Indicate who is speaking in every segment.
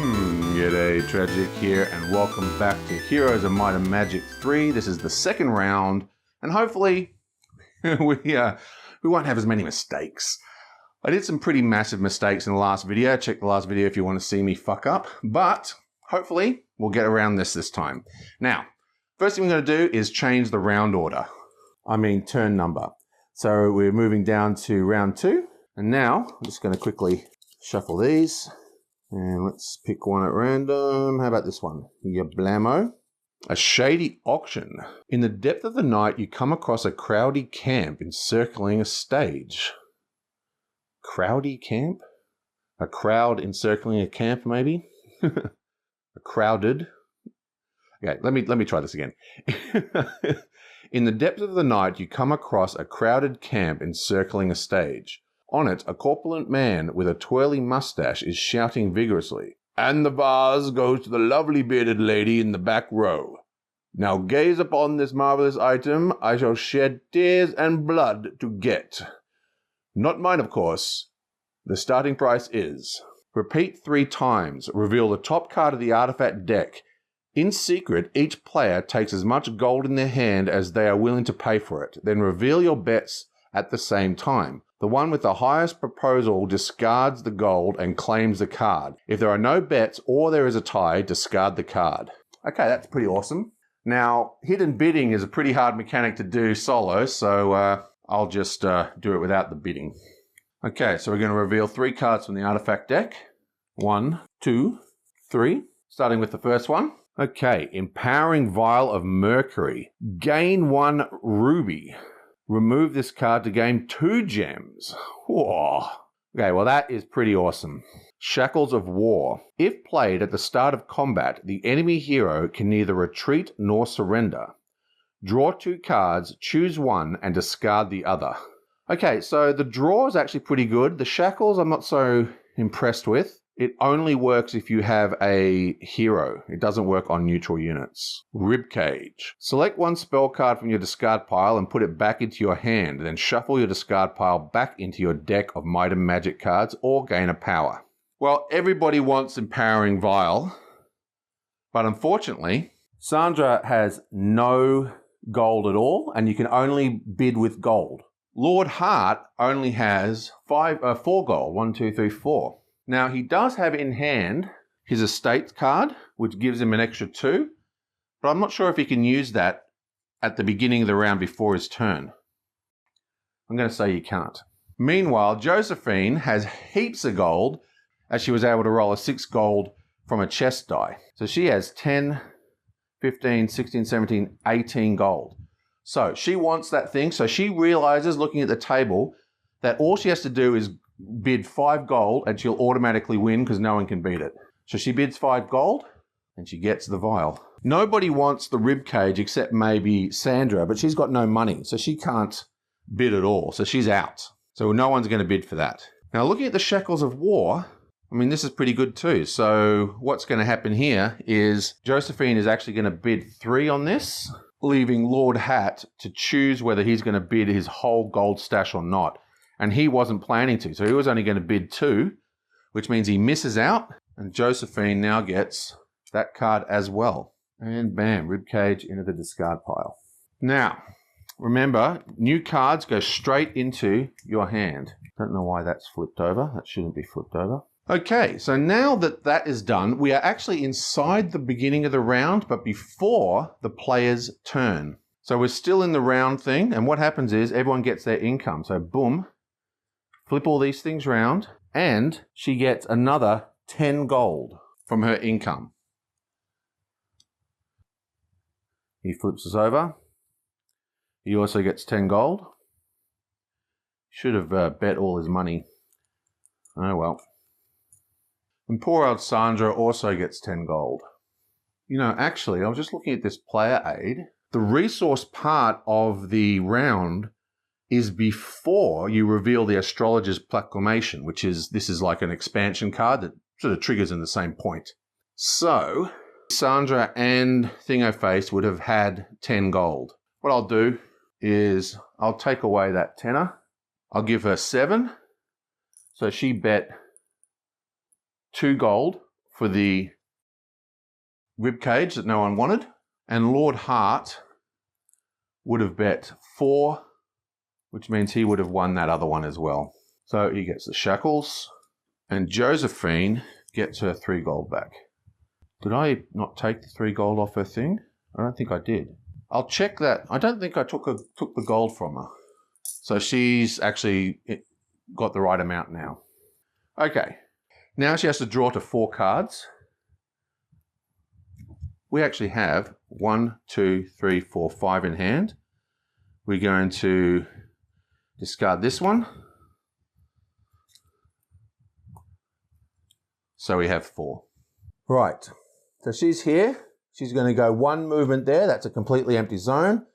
Speaker 1: G'day, Tragic here, and welcome back to Heroes of Might and Magic 3. This is the second round, and hopefully we won't have as many mistakes. I did some pretty massive mistakes in the last video. Check the last video if you want to see me fuck up, but hopefully we'll get around this time. Now, first thing we're going to do is change the round order. I mean turn number. So we're moving down to round 2, and now I'm just going to quickly shuffle these. And let's pick one at random. How about this one? Your blammo. A shady auction. In the depth of the night, you come across a crowdy camp encircling a stage. Crowdy camp? A crowd encircling a camp, maybe? A crowded. Okay, let me try this again. In the depth of the night, you come across a crowded camp encircling a stage. On it, a corpulent man with a twirly mustache is shouting vigorously, "And the vase goes to the lovely bearded lady in the back row. Now gaze upon this marvelous item I shall shed tears and blood to get. Not mine, of course. The starting price is..." Repeat 3 times. Reveal the top card of the artifact deck. In secret, each player takes as much gold in their hand as they are willing to pay for it. Then reveal your bets at the same time. The one with the highest proposal discards the gold and claims the card. If there are no bets or there is a tie, discard the card. Okay, that's pretty awesome. Now, hidden bidding is a pretty hard mechanic to do solo, so I'll just do it without the bidding. Okay, so we're going to reveal 3 cards from the artifact deck. 1, 2, 3. Starting with the first one. Okay, Empowering Vial of Mercury. Gain 1 ruby. Remove this card to gain 2 gems. Whoa. Okay, well that is pretty awesome. Shackles of War. If played at the start of combat, the enemy hero can neither retreat nor surrender. Draw 2 cards, choose one, and discard the other. Okay, so the draw is actually pretty good. The shackles I'm not so impressed with. It only works if you have a hero. It doesn't work on neutral units. Ribcage. Select 1 spell card from your discard pile and put it back into your hand. Then shuffle your discard pile back into your deck of Might and Magic cards or gain a power. Well, everybody wants Empowering Vial, but unfortunately, Sandra has no gold at all, and you can only bid with gold. Lord Hart only has 4 gold. 1, 2, 3, 4. Now, he does have in hand his estate card, which gives him an extra 2, but I'm not sure if he can use that at the beginning of the round before his turn. I'm going to say you can't. Meanwhile, Josephine has heaps of gold, as she was able to roll a 6 gold from a chest die. So she has 10, 15, 16, 17, 18 gold. So she wants that thing, so she realizes, looking at the table, that all she has to do is bid 5 gold and she'll automatically win because no one can beat it. So she bids 5 gold and she gets the vial. Nobody wants the ribcage except maybe Sandra, but she's got no money, so she can't bid at all. So she's out. So no one's going to bid for that. Now, looking at the Shackles of War, I mean, this is pretty good too. So what's going to happen here is Josephine is actually going to bid 3 on this, leaving Lord Hat to choose whether he's going to bid his whole gold stash or not. And he wasn't planning to, so he was only going to bid 2, which means he misses out, and Josephine now gets that card as well. And bam, ribcage into the discard pile. Now, remember, new cards go straight into your hand. Don't know why that's flipped over. That shouldn't be flipped over. Okay, so now that that is done, we are actually inside the beginning of the round, but before the player's turn. So we're still in the round thing, and what happens is everyone gets their income. So boom. Flip all these things round, and she gets another 10 gold from her income. He flips us over. He also gets 10 gold. Should have bet all his money. Oh well. And poor old Sandra also gets 10 gold. You know, actually, I was just looking at this player aid. The resource part of the round is before you reveal the Astrologer's Proclamation, which is, this is like an expansion card that sort of triggers in the same point. So, Sandra and Thingo-Face would have had 10 gold. What I'll do is I'll take away that tenner. I'll give her 7. So she bet 2 gold for the rib cage that no one wanted. And Lord Hart would have bet 4, which means he would have won that other one as well. So he gets the shackles, and Josephine gets her 3 gold back. Did I not take the 3 gold off her thing? I don't think I did. I'll check that. I don't think I took the gold from her. So she's actually got the right amount now. Okay. Now she has to draw to 4 cards. We actually have 1, 2, 3, 4, 5 in hand. We're going to discard this one. So we have 4. Right. So she's here. She's going to go 1 movement there. That's a completely empty zone.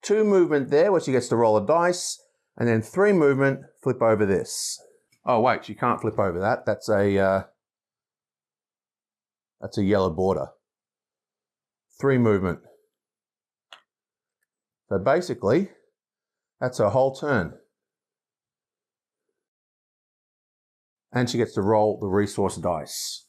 Speaker 1: 2 movement there, where she gets to roll a dice. And then 3 movement, flip over this. Oh, wait, she can't flip over that. That's a yellow border. 3 movement. So basically, that's her whole turn. And she gets to roll the resource dice.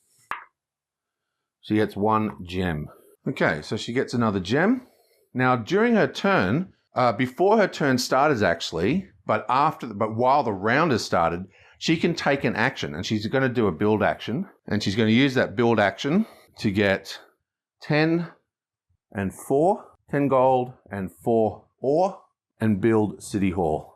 Speaker 1: She gets 1 gem. Okay, so she gets another gem. Now, during her turn, before her turn started actually, but while the round has started, she can take an action, and she's going to do a build action, and she's going to use that build action to get 10 and 4, 10 gold and 4 ore, and build City Hall.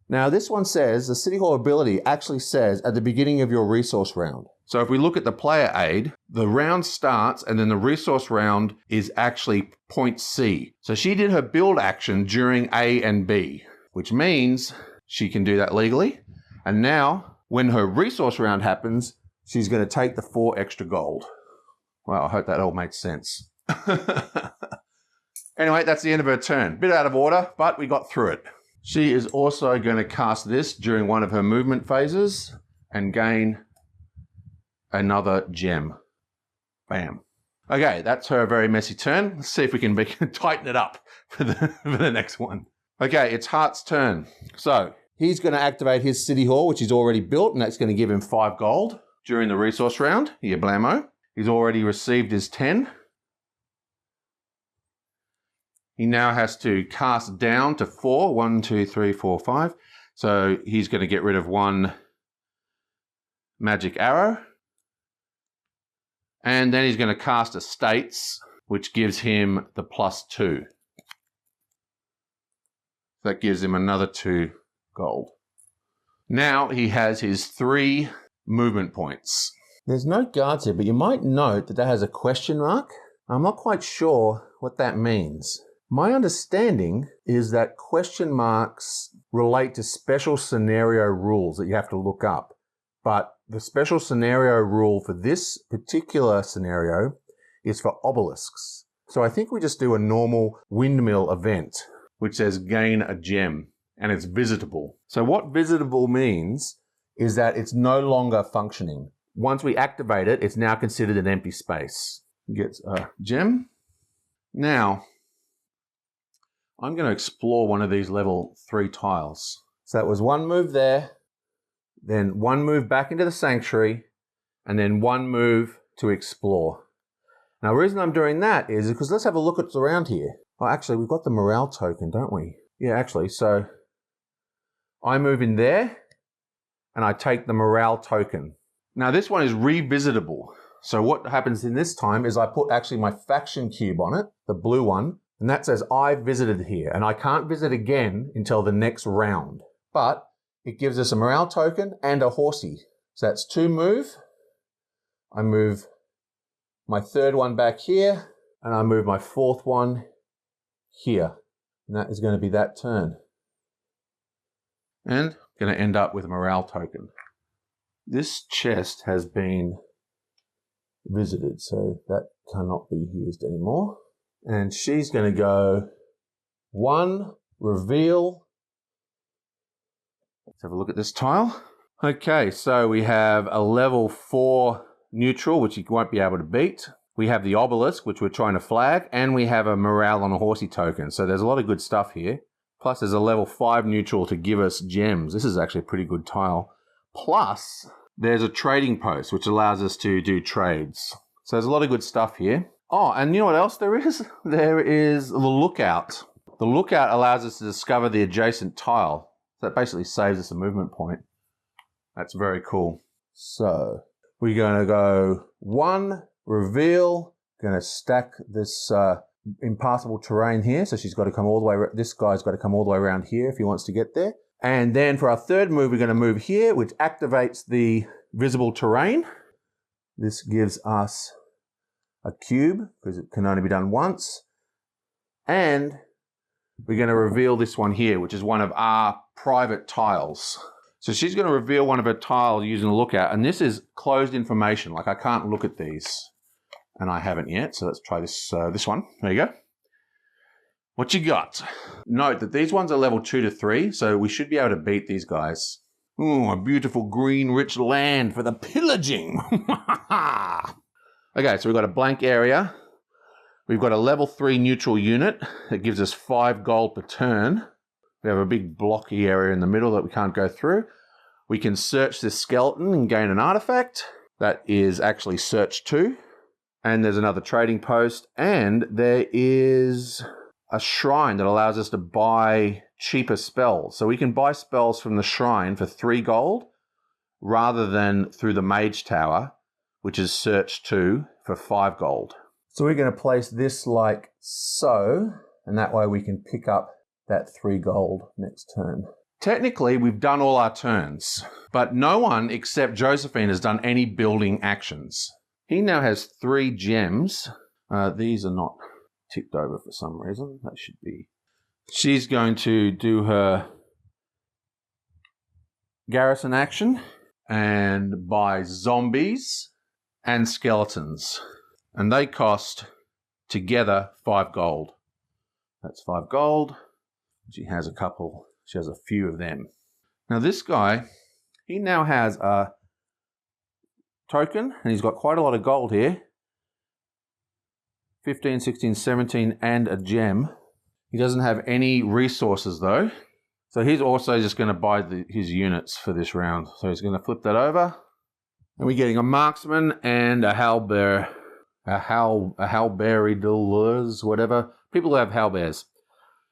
Speaker 1: Now this one says, the City Hall ability actually says at the beginning of your resource round. So if we look at the player aid, the round starts and then the resource round is actually point C. So she did her build action during A and B, which means she can do that legally. And now when her resource round happens, she's going to take the 4 extra gold. Well, I hope that all makes sense. Anyway, that's the end of her turn. Bit out of order, but we got through it. She is also going to cast this during one of her movement phases and gain another gem. Bam. Okay, that's her very messy turn. Let's see if we can tighten it up for the next one. Okay, it's Hart's turn. So he's going to activate his City Hall, which he's already built, and that's going to give him 5 gold during the resource round. Here, blammo. He's already received his 10. He now has to cast down to 4. 1, 2, 3, 4, 5. So he's going to get rid of 1 magic arrow. And then he's going to cast Estates, which gives him the +2. That gives him another 2 gold. Now he has his 3 movement points. There's no guards here, but you might note that has a question mark. I'm not quite sure what that means. My understanding is that question marks relate to special scenario rules that you have to look up. But the special scenario rule for this particular scenario is for obelisks. So I think we just do a normal windmill event, which says gain a gem, and it's visitable. So what visitable means is that it's no longer functioning. Once we activate it, it's now considered an empty space. It gets a gem. Now, I'm going to explore one of these level 3 tiles. So that was 1 move there, then 1 move back into the sanctuary, and then 1 move to explore. Now, the reason I'm doing that is because let's have a look at what's around here. Oh, actually, we've got the morale token, don't we? Yeah, actually, so I move in there, and I take the morale token. Now, this one is revisitable. So what happens in this time is I put actually my faction cube on it, the blue one, and that says I visited here, and I can't visit again until the next round. But it gives us a morale token and a horsey. So that's 2 move. I move my 3rd one back here, and I move my 4th one here. And that is going to be that turn. And going to end up with a morale token. This chest has been visited, so that cannot be used anymore. And she's going to go 1, reveal. Let's have a look at this tile. Okay, so we have a level 4 neutral, which you won't be able to beat. We have the obelisk, which we're trying to flag, and we have a morale on a horsey token. So there's a lot of good stuff here. Plus there's a level 5 neutral to give us gems. This is actually a pretty good tile. Plus, there's a trading post, which allows us to do trades. So there's a lot of good stuff here. Oh, and you know what else there is? There is the lookout. The lookout allows us to discover the adjacent tile. So that basically saves us a movement point. That's very cool. So we're going to go 1, reveal, going to stack this impassable terrain here. So she's got to come all the way, this guy's got to come all the way around here if he wants to get there. And then for our third move, we're going to move here, which activates the visible terrain. This gives us a cube because it can only be done once. And we're going to reveal this one here, which is one of our private tiles. So she's going to reveal one of her tiles using a lookout. And this is closed information. Like I can't look at these. And I haven't yet. So let's try this, this one. There you go. What you got? Note that these ones are level 2 to 3. So we should be able to beat these guys. Ooh, a beautiful green rich land for the pillaging. Okay, so we've got a blank area. We've got a level 3 neutral unit that gives us 5 gold per turn. We have a big blocky area in the middle that we can't go through. We can search this skeleton and gain an artifact. That is actually search 2. And there's another trading post. And there is a shrine that allows us to buy cheaper spells. So we can buy spells from the shrine for 3 gold rather than through the mage tower, which is search 2 for 5 gold. So we're going to place this like so, and that way we can pick up that 3 gold next turn. Technically, we've done all our turns, but no one except Josephine has done any building actions. He now has 3 gems. These are not ticked over for some reason. That should be. She's going to do her garrison action and buy zombies and skeletons. And they cost together 5 gold. That's 5 gold. She has a few of them. Now this guy, he now has a token, and he's got quite a lot of gold here. 15, 16, 17, and a gem. He doesn't have any resources though. So he's also just going to buy his units for this round. So he's going to flip that over. And we're getting a marksman and a halberd. A halberdiers, whatever. People who have halberds.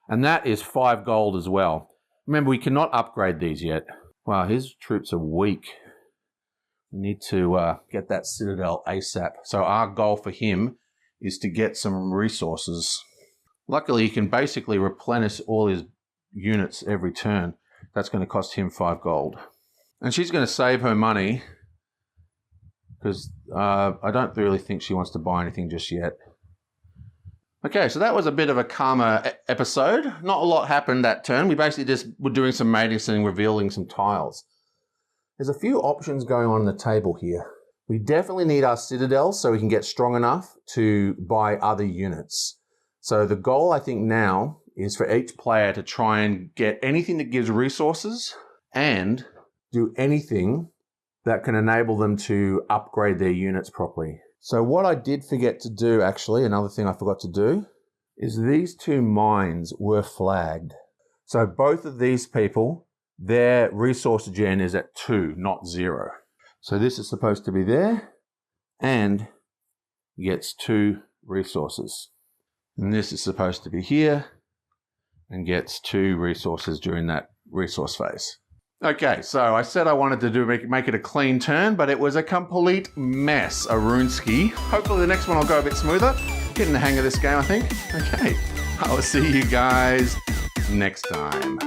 Speaker 1: And that is 5 gold as well. Remember, we cannot upgrade these yet. Wow, his troops are weak. We need to get that citadel ASAP. So our goal for him is to get some resources. Luckily, he can basically replenish all his units every turn. That's going to cost him 5 gold. And she's going to save her money because I don't really think she wants to buy anything just yet. Okay, so that was a bit of a calmer episode. Not a lot happened that turn. We basically just were doing some mating and revealing some tiles. There's a few options going on the table here. We definitely need our citadels so we can get strong enough to buy other units. So the goal, I think now, is for each player to try and get anything that gives resources and do anything that can enable them to upgrade their units properly. So what I did forget to do, actually, another thing I forgot to do, is these 2 mines were flagged. So both of these people, their resource gen is at 2, not 0. So this is supposed to be there and gets 2 resources. And this is supposed to be here and gets 2 resources during that resource phase. Okay, so I said I wanted to make it a clean turn, but it was a complete mess, a runeski. Hopefully the next one will go a bit smoother. Getting the hang of this game, I think. Okay, I will see you guys next time.